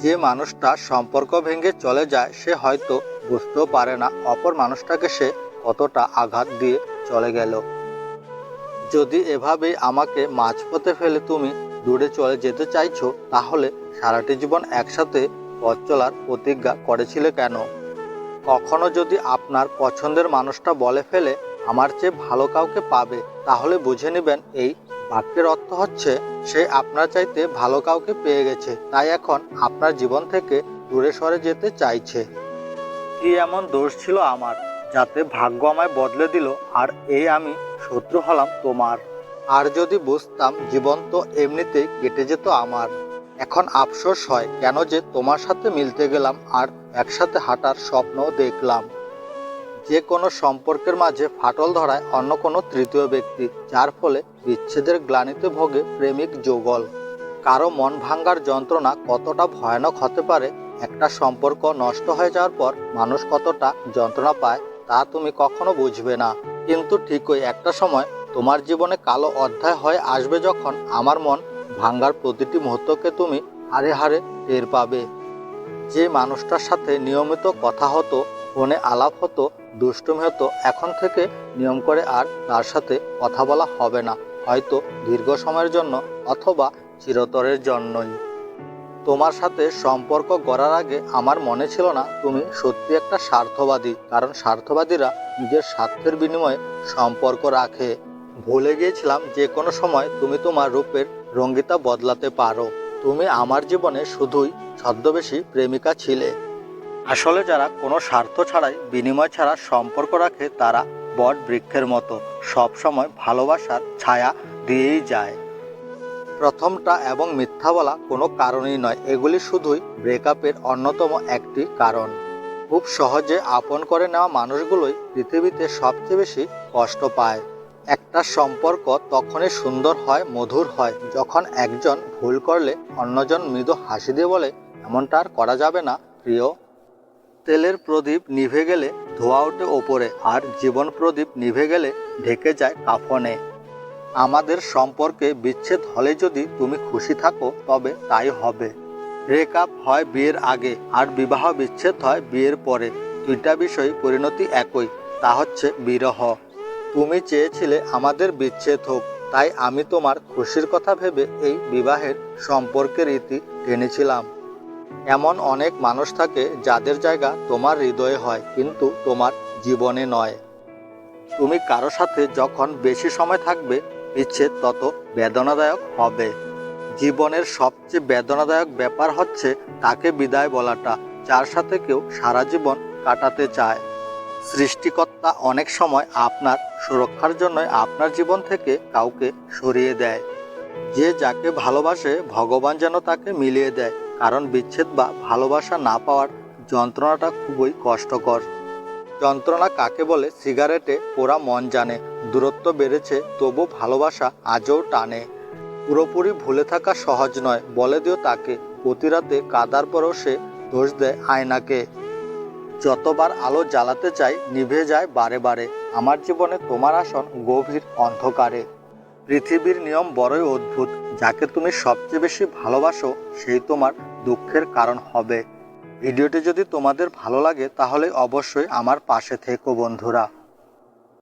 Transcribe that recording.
যে মানুষটা সম্পর্ক ভেঙে চলে যায় সে হয়তো বুঝতেও পারে না অপর মানুষটাকে সে কতটা আঘাত দিয়ে চলে গেল। যদি এভাবেই আমাকে মাঝপথে ফেলে তুমি দূরে চলে যেতে চাইছো, তাহলে সারাটি জীবন একসাথে পথ চলার প্রতিজ্ঞা করেছিলে কেন? কখনো যদি আপনার পছন্দের মানুষটা বলে ফেলে আমার চেয়ে ভালো কাউকে পাবে, তাহলে বুঝে নেবেন এই বাক্যের অর্থ হচ্ছে সে আপনার চাইতে ভালো কাউকে পেয়ে গেছে, তাই এখন আপনার জীবন থেকে দূরে সরে যেতে চাইছে। কি এমন দোষ ছিল আমার যাতে ভাগ্য আমায় বদলে দিল আর এই আমি শত্রু হলাম তোমার? আর যদি বুঝতাম জীবন তো এমনিতেই কেটে যেত আমার। এখন আফসোস হয় কেন যে তোমার সাথে মিলতে গেলাম আর একসাথে হাঁটার স্বপ্নও দেখলাম। যে কোনো সম্পর্কের মাঝে ফাটল ধরায় অন্য কোনো তৃতীয় ব্যক্তি, যার ফলে বিচ্ছেদের গ্লানিতে ভোগে প্রেমিক যুগল। কারো মন ভাঙ্গার যন্ত্রণা কতটা ভয়ানক হতে পারে, একটা সম্পর্ক নষ্ট হয়ে যাওয়ার পর মানুষ কতটা যন্ত্রণা পায় তা তুমি কখনো বুঝবে না। কিন্তু ঠিকই একটা সময় তোমার জীবনে কালো অধ্যায় হয়ে আসবে, যখন আমার মন ভাঙ্গার প্রতিটি মুহূর্তকে তুমি হারে হারে টের পাবে। যে মানুষটার সাথে নিয়মিত কথা হতো, ফোনে আলাপ হতো, দুষ্টুমি হতো, এখন থেকে নিয়ম করে আর তার সাথে কথা বলা হবে না, হয়তো দীর্ঘ সময়ের জন্য অথবা চিরতরের জন্যই। তোমার সাথে সম্পর্ক গড়ার আগে আমার মনে ছিল না তুমি সত্যি একটা স্বার্থবাদী, কারণ স্বার্থবাদীরা নিজের স্বার্থের বিনিময়ে সম্পর্ক রাখে। ভুলে গিয়েছিলাম যে কোনো সময় তুমি তোমার রূপের রঙ্গিতা বদলাতে পারো। তুমি আমার জীবনে শুধুই ছদ্মবেশী প্রেমিকা ছিলে। আসলে যারা কোনো স্বার্থ ছাড়াই, বিনিময় ছাড়া সম্পর্ক রাখে তারা বট বৃক্ষের মতো, সবসময় ভালোবাসার ছায়া দিয়েই যায়। প্রথমটা এবং মিথ্যা বলা কোনো কারণই নয়, এগুলি শুধুই ব্রেকআপের অন্যতম একটি কারণ। খুব সহজে আপন করে নেওয়া মানুষগুলোই পৃথিবীতে সবচেয়ে বেশি কষ্ট পায়। একটা সম্পর্ক তখনই সুন্দর হয়, মধুর হয়, যখন একজন ভুল করলে অন্যজন মৃদু হাসি দিয়ে বলে এমনটা আর করা যাবে না প্রিয়। তেলের প্রদীপ নিভে গেলে ধোঁয়া ওঠে ওপরে, আর জীবন প্রদীপ নিভে গেলে ঢেকে যায় কাফনে। আমাদের সম্পর্কে বিচ্ছেদ হলে যদি তুমি খুশি থাকো তবে তাই হবে। ব্রেকআপ হয় বিয়ের আগে আর বিবাহ বিচ্ছেদ হয় বিয়ের পরে, দুইটা বিষয় পরিণতি একই, তা হচ্ছে বিরহ। তুমি চেয়েছিলে আমাদের বিচ্ছেদ হোক, তাই আমি তোমার খুশির কথা ভেবে এই বিবাহের সম্পর্কের রীতি টেনেছিলাম। এমন অনেক মানুষ থাকে যাদের জায়গা তোমার হৃদয়ে হয়, কিন্তু তোমার জীবনে নয়। তুমি কারো সাথে যখন বেশি সময় থাকবে, বিচ্ছেদ তত বেদনাদায়ক হবে। জীবনের সবচেয়ে বেদনাদায়ক ব্যাপার হচ্ছে তাকে বিদায় বলাটা, যার সাথে কেউ সারা জীবন কাটাতে চায়। সৃষ্টিকর্তা অনেক সময় আপনার সুরক্ষার জন্য আপনার জীবন থেকে কাউকে সরিয়ে দেয়। যে যাকে ভালোবাসে ভগবান যেন তাকে মিলিয়ে দেয়, কারণ বিচ্ছেদ বা ভালোবাসা না পাওয়ার যন্ত্রণাটা খুবই কষ্টকর। যন্ত্রণা কাকে বলে সিগারেটে পোড়া মন জানে। দূরত্ব বেড়েছে তবু ভালোবাসা আজও টানে। পুরোপুরি ভুলে থাকা সহজ নয়, বলে দিও তাকে। প্রতি রাতে কাদার পরেও সে দোষ দেয় আয়নাকে। যতবার আলো জ্বালাতে চাই নিভে যায় বারে বারে। আমার জীবনে তোমার আসন গভীর অন্ধকারে। পৃথিবীর নিয়ম বড়ই অদ্ভুত, যাকে তুমি সবচেয়ে বেশি ভালোবাসো সেই তোমার দুঃখের কারণ হবে। ভিডিওটি যদি তোমাদের ভালো লাগে তাহলে অবশ্যই আমার পাশে থেকো বন্ধুরা।